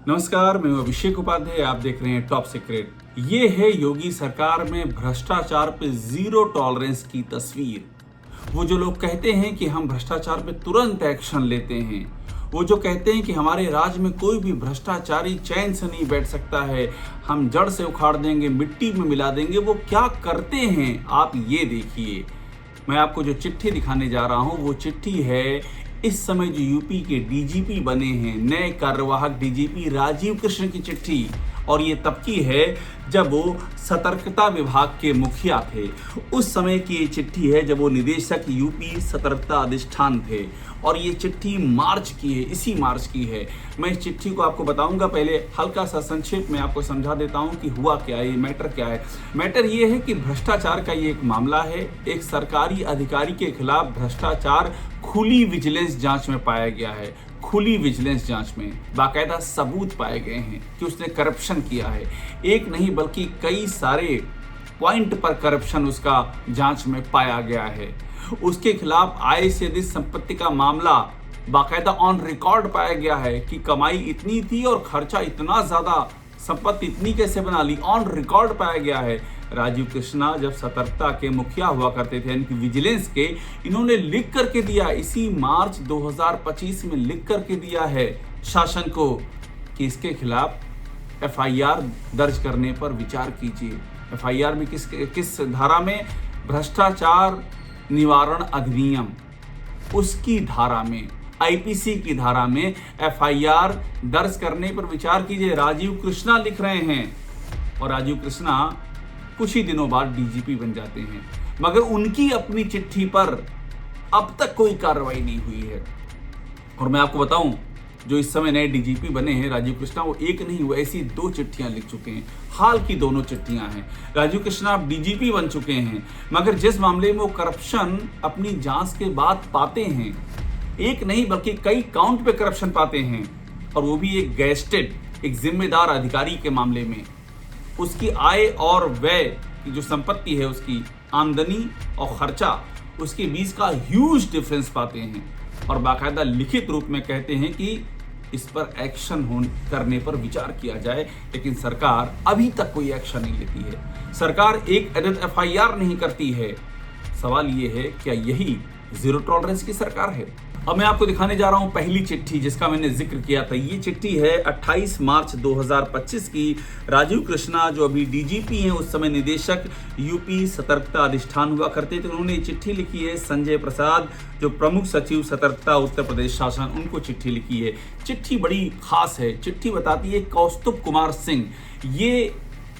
नमस्कार, मैं हूं अभिषेक उपाध्याय। आप देख रहे हैं टॉप सीक्रेट। ये है योगी सरकार में भ्रष्टाचार पे जीरो टॉलरेंस की तस्वीर। वो जो लोग कहते हैं कि हम भ्रष्टाचार पे तुरंत एक्शन लेते हैं, वो जो कहते हैं कि हमारे राज्य में कोई भी भ्रष्टाचारी चैन से नहीं बैठ सकता है, हम जड़ से उखाड़ देंगे, मिट्टी में मिला देंगे, वो क्या करते हैं आप ये देखिए। मैं आपको जो चिट्ठी दिखाने जा रहा हूँ वो चिट्ठी है इस समय जो यूपी के डीजीपी बने हैं, नए कार्यवाहक डीजीपी राजीव कृष्ण की चिट्ठी। और ये तब की है जब वो सतर्कता विभाग के मुखिया थे। उस समय की ये चिट्ठी है जब वो निदेशक यूपी सतर्कता अधिष्ठान थे। और ये चिट्ठी मार्च की है, इसी मार्च की है। मैं इस चिट्ठी को आपको बताऊंगा, पहले हल्का सा संक्षेप में आपको समझा देता हूं कि हुआ क्या है, ये मैटर क्या है। मैटर ये है कि भ्रष्टाचार का ये एक मामला है। एक सरकारी अधिकारी के खिलाफ भ्रष्टाचार खुली विजिलेंस जांच में पाया गया है। खुली विजिलेंस जांच में बाकायदा सबूत पाए गए हैं कि उसने करप्शन किया है। एक नहीं बल्कि कई सारे पॉइंट पर करप्शन उसका जांच में पाया गया है। उसके खिलाफ आय से अधिक संपत्ति का मामला बाकायदा ऑन रिकॉर्ड पाया गया है कि कमाई इतनी थी और खर्चा इतना ज्यादा, संपत्ति इतनी कैसे बना ली, ऑन रिकॉर्ड पाया गया है। राजीव कृष्णा जब सतर्कता के मुखिया हुआ करते थे, इनकी विजिलेंस के, इन्होंने लिख करके दिया, इसी मार्च 2025 में लिख करके दिया है शासन को कि इसके खिलाफ एफआईआर दर्ज करने पर विचार कीजिए। एफआईआर में किस धारा में? भ्रष्टाचार निवारण अधिनियम, उसकी धारा में, आईपीसी की धारा में एफआईआर दर्ज करने पर विचार कीजिए। राजीव कृष्णा लिख रहे हैं और राजीव कृष्णा कुछ ही दिनों बाद डीजीपी बन जाते हैं, मगर उनकी अपनी चिट्ठी पर अब तक कोई कार्रवाई नहीं हुई है। और मैं आपको बताऊं, जो इस समय नए डीजीपी बने हैं राजीव कृष्णा, वो एक नहीं, वो ऐसी 2 चिट्ठियां लिख चुके हैं। हाल की दोनों चिट्ठियां हैं। राजीव कृष्णा अब डीजीपी बन चुके हैं, मगर जिस मामले में वो करप्शन अपनी जांच के बाद पाते हैं, एक नहीं बल्कि कई काउंट पे करप्शन पाते हैं, और वो भी एक गैस्टेड, एक जिम्मेदार अधिकारी के मामले में, उसकी आय और व्यय की जो संपत्ति है, उसकी आमदनी और खर्चा, उसके बीच का ह्यूज डिफरेंस पाते हैं। और बाकायदा लिखित रूप में कहते हैं कि इस पर एक्शन करने पर विचार किया जाए, लेकिन सरकार अभी तक कोई एक्शन नहीं लेती है। सरकार एक अदद एफआईआर नहीं करती है। सवाल ये है, क्या यही जीरो टॉलरेंस की सरकार है? अब मैं आपको दिखाने जा रहा हूं पहली चिट्ठी जिसका मैंने जिक्र किया था। ये चिट्ठी है 28 मार्च 2025 की। राजीव कृष्णा जो अभी डीजीपी हैं, उस समय निदेशक यूपी सतर्कता अधिष्ठान हुआ करते थे, उन्होंने ये चिट्ठी लिखी है। संजय प्रसाद जो प्रमुख सचिव सतर्कता उत्तर प्रदेश शासन, उनको चिट्ठी लिखी है। चिट्ठी बड़ी खास है। चिट्ठी बताती है कौस्तुभ कुमार सिंह, ये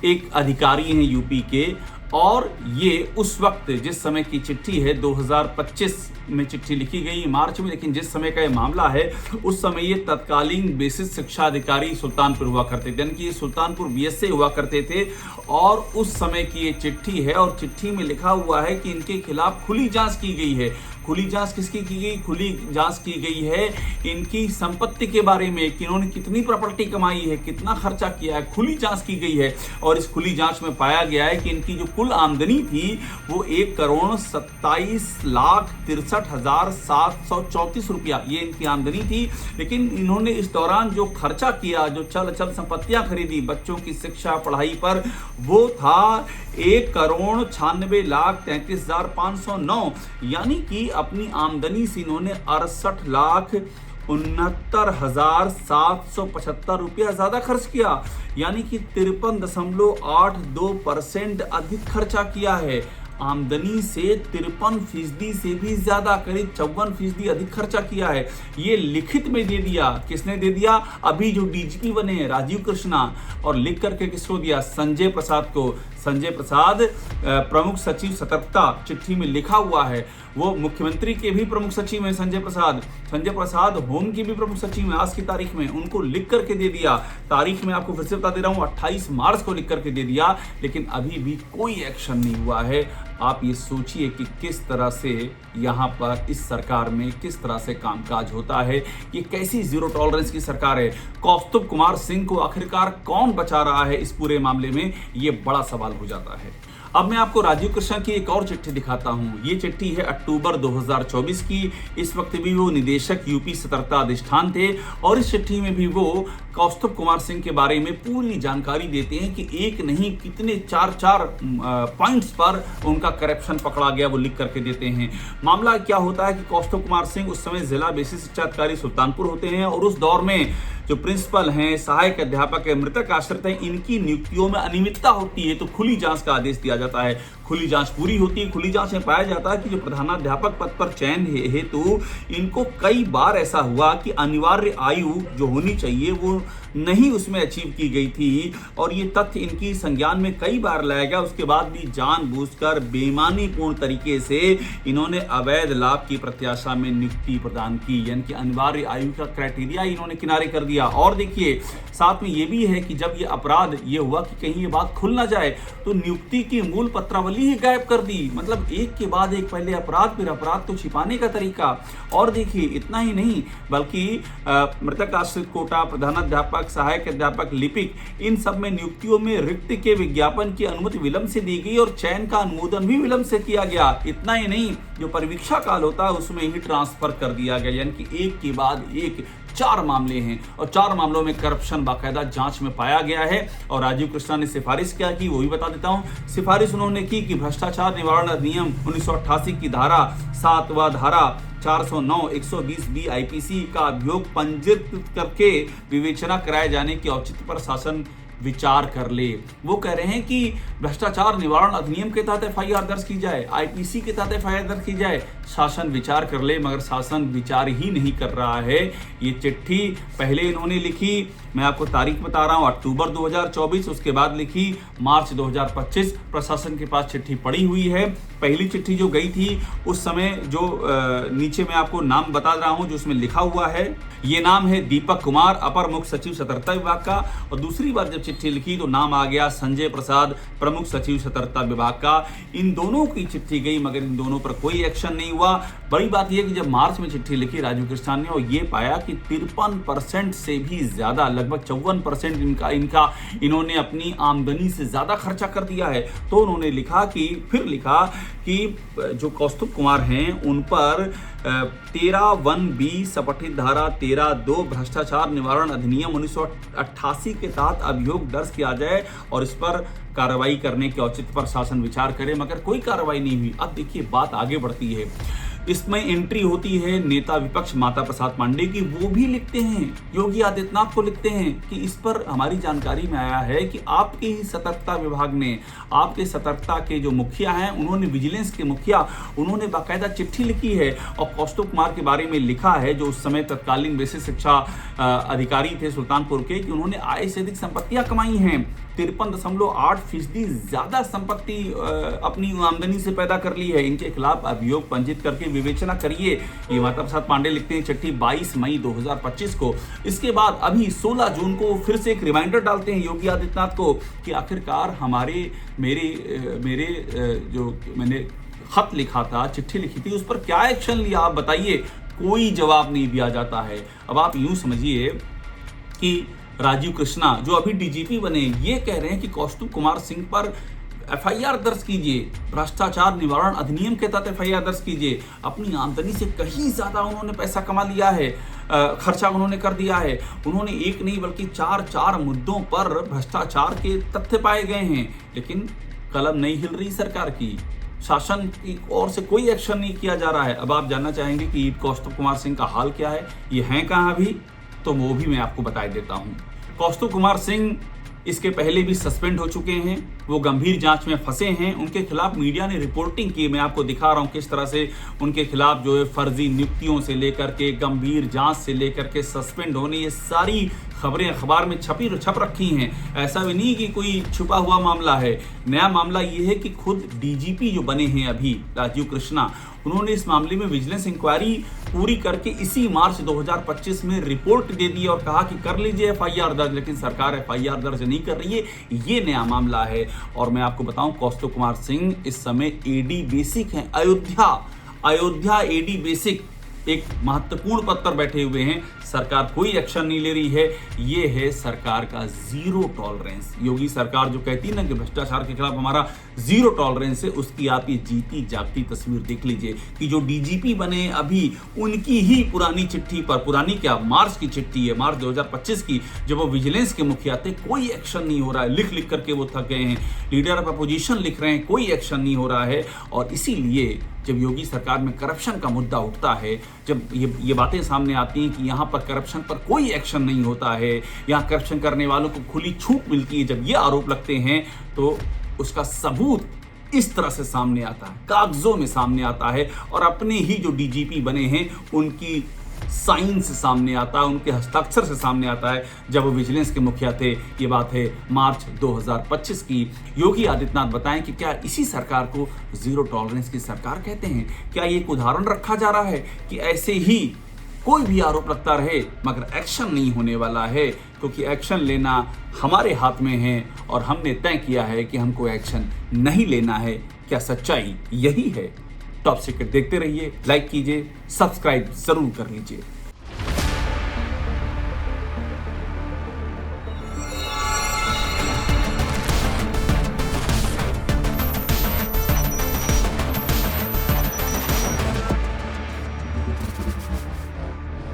एक अधिकारी हैं यूपी के, और ये उस वक्त जिस समय की चिट्ठी है 2025 में चिट्ठी लिखी गई मार्च में, लेकिन जिस समय का ये मामला है उस समय ये तत्कालीन बेसिस शिक्षा अधिकारी सुल्तानपुर हुआ करते थे, यानी कि ये सुल्तानपुर बीएसए हुआ करते थे। और उस समय की ये चिट्ठी है और चिट्ठी में लिखा हुआ है कि इनके खिलाफ खुली जांच की गई है। खुली जांच किसकी की गई? खुली जांच की गई है इनकी संपत्ति के बारे में कि इन्होंने कितनी प्रॉपर्टी कमाई है, कितना खर्चा किया है। खुली जांच की गई है और इस खुली जांच में पाया गया है कि इनकी जो कुल आमदनी थी वो 1,27,63,734 रुपया, ये इनकी आमदनी थी। लेकिन इन्होंने इस दौरान जो खर्चा किया, जो चल संपत्तियां खरीदी बच्चों की शिक्षा पढ़ाई पर, वो था 1,96,33,509, यानी कि अपनी आमदनी से इन्होंने 68,69,775 रुपया ज्यादा खर्च किया, यानी कि 53.82% अधिक खर्चा किया है। आमदनी से 53% से भी ज्यादा, करीब 54% अधिक खर्चा किया है। ये लिखित में दे दिया। किसने दे दिया? अभी जो डीजीपी बने हैं राजीव कृष्णा। और लिख करके किसको दिया? संजय प्रसाद को। संजय प्रसाद प्रमुख सचिव सतर्कता, चिट्ठी में लिखा हुआ है। वो मुख्यमंत्री के भी प्रमुख सचिव हैं संजय प्रसाद। संजय प्रसाद होम के भी प्रमुख सचिव हैं आज की तारीख में। उनको लिख करके दे दिया। तारीख में आपको फिर से बता दे रहा हूं, 28 मार्च को लिख करके दे दिया, लेकिन अभी भी कोई एक्शन नहीं हुआ है। आप ये सोचिए कि किस तरह से यहाँ पर इस सरकार में किस तरह से कामकाज होता है। ये कैसी जीरो टॉलरेंस की सरकार है। कौस्तुभ कुमार सिंह को आखिरकार कौन बचा रहा है इस पूरे मामले में, ये बड़ा सवाल हो जाता है। अब मैं आपको राजीव कृष्णा की एक और चिट्ठी दिखाता हूं। ये चिट्ठी है अक्टूबर 2024 की। इस वक्त भी वो निदेशक यूपी सतर्कता अधिष्ठान थे और इस चिट्ठी में भी वो कौस्तुभ कुमार सिंह के बारे में पूरी जानकारी देते हैं कि एक नहीं कितने चार पॉइंट्स पर उनका करप्शन पकड़ा गया, वो लिख करके देते हैं। मामला क्या होता है कि कौस्तुभ कुमार सिंह उस समय जिला बेसिक शिक्षा अधिकारी सुल्तानपुर होते हैं और उस दौर में जो प्रिंसिपल हैं, सहायक अध्यापक है, मृतक आश्रित हैं, इनकी नियुक्तियों में अनियमितता होती है तो खुली जांच का आदेश दिया जाता है। खुली जांच पूरी होती है। खुली जांच में पाया जाता है कि जो प्रधानाध्यापक पद पर चयन हेतु इनको कई बार ऐसा हुआ कि अनिवार्य आयु जो होनी चाहिए वो नहीं उसमें अचीव की गई थी और ये तथ्य इनकी संज्ञान में कई बार लाया गया। उसके बाद भी जानबूझकर बेईमानीपूर्ण तरीके से इन्होंने अवैध लाभ की प्रत्याशा में नियुक्ति प्रदान की, यानी कि अनिवार्य आयु का क्राइटेरिया इन्होंने किनारे कर दिया। और देखिए साथ में ये भी है कि जब ये अपराध ये हुआ कि कहीं ये बात खुल ना जाए तो नियुक्ति की मूल पत्रावली ही गायब कर दी। मतलब एक के बाद एक पहले अपराध फिर अपराध तो छिपाने का तरीका। और देखिए इतना ही नहीं बल्कि मृतक आश्रित कोटा, प्रधानाध्यापक, सहायक अध्यापक, लिपिक, इन सब में नियुक्तियों में रिक्त के विज्ञापन की अनुमति विलंब से दी गई और चयन का अनुमोदन भी विलंब से किया गया। इतना ही नहीं, जो परीक्षा काल होता है उसमें ही ट्रांसफर कर दिया गया, यानी कि एक के बाद एक 4 मामले हैं और 4 मामलों में करप्शन बाकायदा जांच में पाया गया है। और राजीव कृष्णा ने सिफारिश क्या की वो भी बता देता हूं। सिफारिश उन्होंने की कि भ्रष्टाचार निवारण अधिनियम 1988 की धारा 7 व धारा 409, 120B IPC का अभियोग पंजीकृत करके विवेचना कराए जाने के औचित्य पर शासन विचार कर ले। वो कह रहे हैं कि भ्रष्टाचार निवारण अधिनियम के तहत FIR दर्ज की जाए, IPC के तहत FIR दर्ज की जाए, शासन विचार कर ले, मगर शासन विचार ही नहीं कर रहा है। ये चिट्ठी पहले इन्होंने लिखी, मैं आपको तारीख बता रहा हूं, अक्टूबर 2024, उसके बाद लिखी मार्च 2025। प्रशासन के पास चिट्ठी पड़ी हुई है। पहली चिट्ठी जो गई थी उस समय जो नीचे मैं आपको नाम बता रहा हूं जो उसमें लिखा हुआ है, ये नाम है दीपक कुमार, अपर मुख्य सचिव सतर्कता विभाग का। और दूसरी बार जब चिट्ठी लिखी तो नाम आ गया संजय प्रसाद, प्रमुख सचिव सतर्कता विभाग का। इन दोनों की चिट्ठी गई मगर इन दोनों पर कोई एक्शन नहीं हुआ। बड़ी बात यह कि जब मार्च में चिट्ठी लिखी राजीव कृष्णा ने और ये पाया कि 53% से भी ज्यादा, लगभग 54% इन्होंने अपनी आमदनी से ज्यादा खर्चा कर दिया है, तो उन्होंने लिखा कि जो कौस्तुभ कुमार हैं उन पर 13(1)B सपठित धारा 13(2) भ्रष्टाचार निवारण अधिनियम 1988 के तहत अभियोग दर्ज किया जाए और इस पर कार्रवाई करने के औचित्य पर शासन विचार करे, मगर कोई कार्रवाई नहीं हुई। अब देखिए बात आगे बढ़ती है। इसमें एंट्री होती है नेता विपक्ष माता प्रसाद पांडे की। वो भी लिखते हैं, योगी आदित्यनाथ को लिखते हैं कि इस पर हमारी जानकारी में आया है कि आपके ही सतर्कता विभाग ने, आपके सतर्कता के जो मुखिया हैं उन्होंने, विजिलेंस के मुखिया, उन्होंने बाकायदा चिट्ठी लिखी है और कौस्तुभ कुमार के बारे में लिखा है जो उस समय तत्कालीन बेसिक शिक्षा अधिकारी थे सुल्तानपुर के, कि उन्होंने आय से अधिक संपत्तियां कमाई हैं। 53.8% ज्यादा संपत्ति अपनी आमदनी से पैदा कर ली है। इनके खिलाफ अभियोग पंजीत करके विवेचना करिए। ये माता प्रसाद पांडे लिखते हैं चिट्ठी 22 मई 2025 को। इसके बाद अभी 16 जून को फिर से एक रिमाइंडर डालते हैं योगी आदित्यनाथ को कि आखिरकार मेरे जो मैंने खत लिखा था, चिट्ठी लिखी थी, उस पर क्या एक्शन लिया आप बताइए। कोई जवाब नहीं दिया जाता है। अब आप यूं समझिए कि राजीव कृष्णा जो अभी डीजीपी बने, ये कह रहे हैं कि कौस्तुभ कुमार सिंह पर FIR दर्ज कीजिए, भ्रष्टाचार निवारण अधिनियम के तहत FIR दर्ज कीजिए। अपनी आमदनी से कहीं ज्यादा उन्होंने पैसा कमा लिया है, खर्चा उन्होंने कर दिया है। उन्होंने एक नहीं बल्कि 4 मुद्दों पर भ्रष्टाचार के तथ्य पाए गए हैं, लेकिन कलम नहीं हिल रही सरकार की। शासन की ओर से कोई एक्शन नहीं किया जा रहा है। अब आप जानना चाहेंगे कि कौस्तुभ कुमार सिंह का हाल क्या है, ये हैं कहाँ अभी, तो वो भी मैं आपको बता देता हूँ। कौस्तुभ कुमार सिंह इसके पहले भी सस्पेंड हो चुके हैं, वो गंभीर जांच में फंसे हैं। उनके खिलाफ मीडिया ने रिपोर्टिंग की, मैं आपको दिखा रहा हूं किस तरह से उनके खिलाफ जो है फर्जी नियुक्तियों से लेकर के गंभीर जांच से लेकर के सस्पेंड होने, ये सारी खबरें अखबार में छप रखी हैं। ऐसा भी नहीं कि कोई छुपा हुआ मामला है। नया मामला ये है कि खुद डीजीपी जो बने हैं अभी राजीव कृष्णा, उन्होंने इस मामले में विजिलेंस इंक्वायरी पूरी करके इसी मार्च 2025 में रिपोर्ट दे दी और कहा कि कर लीजिए FIR दर्ज, लेकिन सरकार FIR दर्ज नहीं कर रही है। ये नया मामला है। और मैं आपको बताऊं कौस्तुभ कुमार सिंह इस समय AD बेसिक हैं, अयोध्या AD बेसिक। एक महत्वपूर्ण पद पर बैठे हुए हैं, सरकार कोई एक्शन नहीं ले रही है। ये है सरकार का जीरो टॉलरेंस। योगी सरकार जो कहती है ना कि भ्रष्टाचार के खिलाफ हमारा जीरो टॉलरेंस है, उसकी आप ये जीती जागती तस्वीर देख लीजिए कि जो डीजीपी बने अभी उनकी ही पुरानी चिट्ठी पर, पुरानी क्या, मार्च की चिट्ठी है, मार्च 2025 की, जब वो विजिलेंस के मुखिया थे, कोई एक्शन नहीं हो रहा है। लिख लिख करके वो थक गए हैं, लीडर ऑफ अपोजिशन लिख रहे हैं, कोई एक्शन नहीं हो रहा है। और इसीलिए जब योगी सरकार में करप्शन का मुद्दा उठता है, जब ये बातें सामने आती हैं कि यहाँ पर करप्शन पर कोई एक्शन नहीं होता है, यहाँ करप्शन करने वालों को खुली छूट मिलती है, जब ये आरोप लगते हैं तो उसका सबूत इस तरह से सामने आता है, कागजों में सामने आता है, और अपने ही जो डीजीपी बने हैं उनकी साइन से सामने आता है, उनके हस्ताक्षर से सामने आता है, जब वो विजिलेंस के मुखिया थे। ये बात है मार्च 2025 की। योगी आदित्यनाथ बताएं कि क्या इसी सरकार को जीरो टॉलरेंस की सरकार कहते हैं? क्या ये एक उदाहरण रखा जा रहा है कि ऐसे ही कोई भी आरोप लगता रहे मगर एक्शन नहीं होने वाला है? क्योंकि एक्शन लेना हमारे हाथ में है और हमने तय किया है कि हमको एक्शन नहीं लेना है। क्या सच्चाई यही है? टॉप सीक्रेट देखते रहिए, लाइक कीजिए, सब्सक्राइब जरूर कर लीजिए।